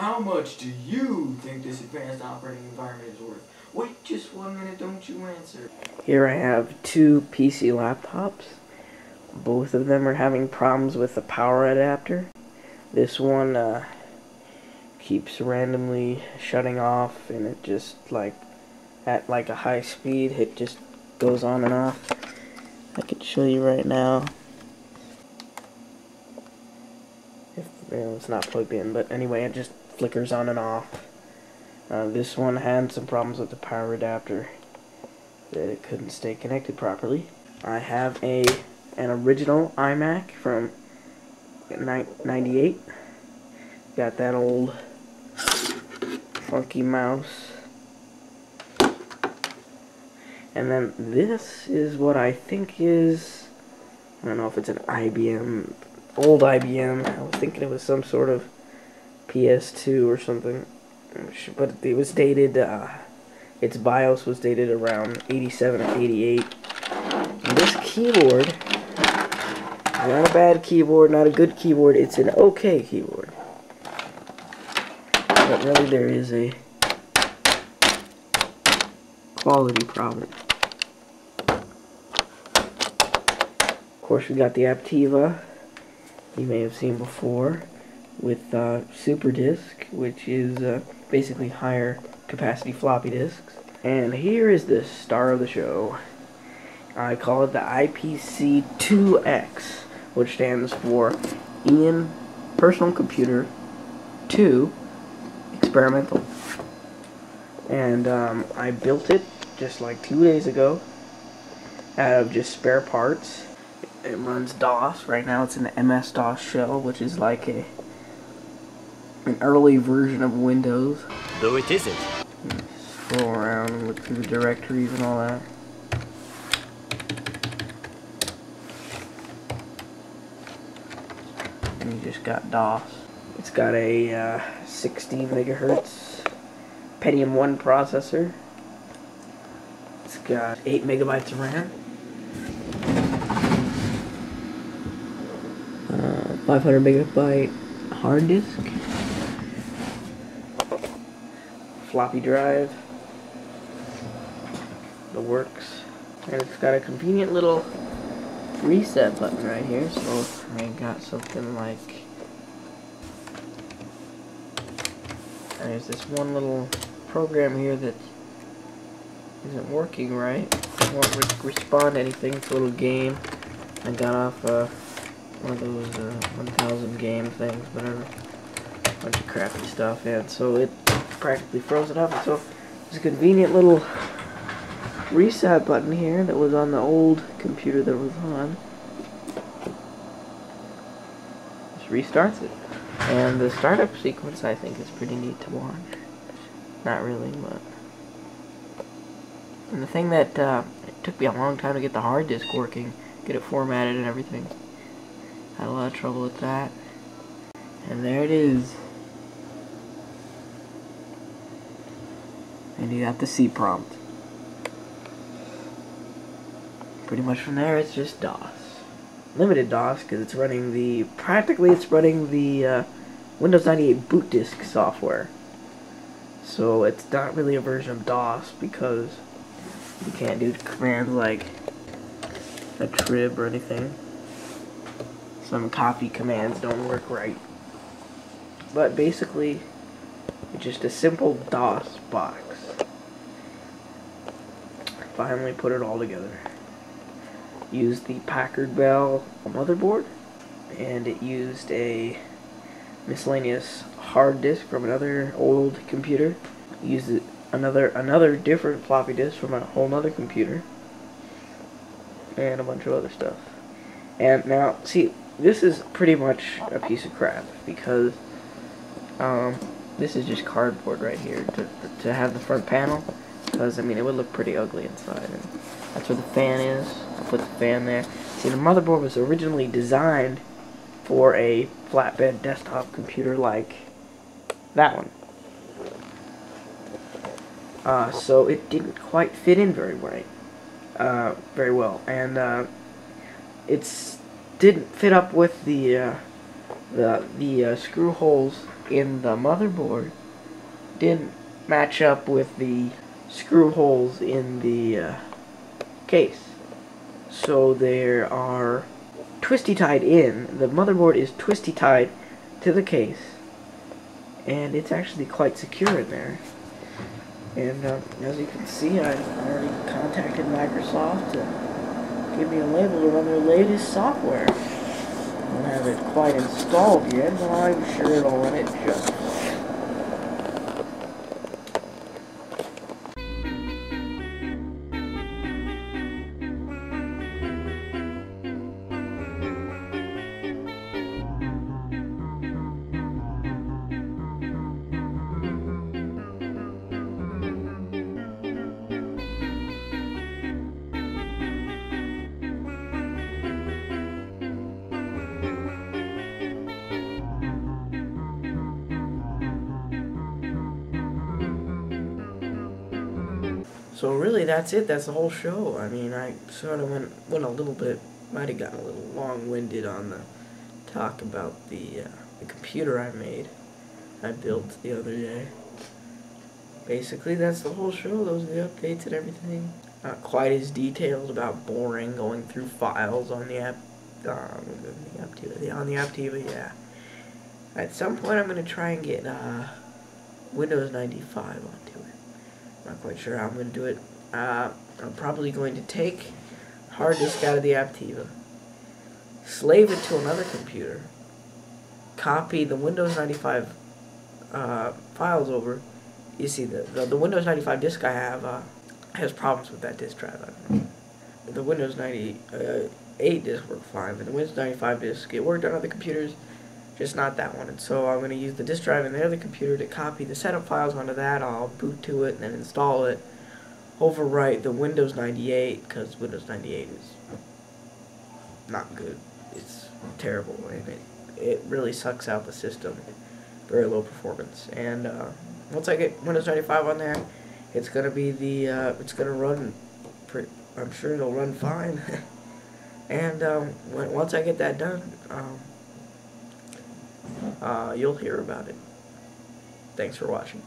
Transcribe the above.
How much do you think this advanced operating environment is worth? Wait just 1 minute, don't you answer. Here I have two PC laptops. Both of them are having problems with the power adapter. This one keeps randomly shutting off, and it just at a high speed, it just goes on and off. I could show you right now. It's not plugged in, but anyway, it just flickers on and off. This one had some problems with the power adapter, that it couldn't stay connected properly. I have an original iMac from 98. Got that old funky mouse. And then this is what I think is, I don't know if it's an IBM, old IBM. I was thinking it was some sort of PS2 or something. But it was dated, its BIOS was dated around 87 or 88. And this keyboard, not a bad keyboard, not a good keyboard, it's an okay keyboard. But really there is a quality problem. Of course, we got the Aptiva, you may have seen before, with Super Disk, which is basically higher capacity floppy disks. And here is the star of the show. I call it the IPC2X, which stands for Ian Personal Computer 2 Experimental. And I built it just like 2 days ago out of just spare parts. It runs DOS. Right now it's in the MS-DOS shell, which is like an early version of Windows. Though it isn't. Scroll around and look through the directories and all that. And you just got DOS. It's got a 16 megahertz Pentium 1 processor. It's got 8 megabytes of RAM. 500 megabyte hard disk. Floppy drive. The works. And it's got a convenient little reset button right here, so I got something like, there's this one little program here that isn't working right. It won't respond to anything. It's a little game. I got off one of those 1000 game things, whatever. Bunch of crappy stuff, and so it practically froze it up. And so there's a convenient little reset button here that was on the old computer that was on. Just restarts it. And the startup sequence, I think, is pretty neat to watch. Not really, but... And the thing that it took me a long time to get the hard disk working, get it formatted and everything. Had a lot of trouble with that. And there it is. And you got the C prompt. Pretty much from there, it's just DOS. Limited DOS, because it's running the, practically it's running the Windows 98 boot disk software. So it's not really a version of DOS, because you can't do commands like a trib or anything. Some copy commands don't work right. But basically, it's just a simple DOS box. Finally put it all together. Used the Packard Bell motherboard, and it used a miscellaneous hard disk from another old computer. Used another different floppy disk from a whole other computer, and a bunch of other stuff. And now, see, this is pretty much a piece of crap, because this is just cardboard right here to have the front panel, because I mean it would look pretty ugly inside. And that's where the fan is. I put the fan there. See, the motherboard was originally designed for a flatbed desktop computer like that one. So it didn't quite fit in very well, and it didn't fit up with the screw holes in the motherboard didn't match up with the screw holes in the case. So there are twisty tied in. The motherboard is twisty tied to the case, and it's actually quite secure in there. And as you can see, I've already contacted Microsoft to give me a label to run their latest software. I don't have it quite installed yet, but I'm sure it'll run it just fine. So really, that's it. That's the whole show. I mean, I sort of went a little bit, might have gotten a little long-winded on the talk about the computer I built the other day. Basically, that's the whole show. Those are the updates and everything. Not quite as detailed about boring, going through files on the Aptiva, yeah. At some point, I'm going to try and get Windows 95 onto it. Not quite sure how I'm going to do it. I'm probably going to take hard disk out of the Aptiva, slave it to another computer, copy the Windows 95 files over. You see, the Windows 95 disk I have has problems with that disk drive. The Windows 98 disk worked fine, but the Windows 95 disk, it worked on other computers, just not that one. And so I'm going to use the disk drive in the other computer to copy the setup files onto that. I'll boot to it and then install it. Overwrite the Windows 98, because Windows 98 is not good. It's terrible, and it really sucks out the system. Very low performance. And once I get Windows 95 on there, it's gonna be it's gonna run. I'm sure it'll run fine. And once I get that done, you'll hear about it. Thanks for watching.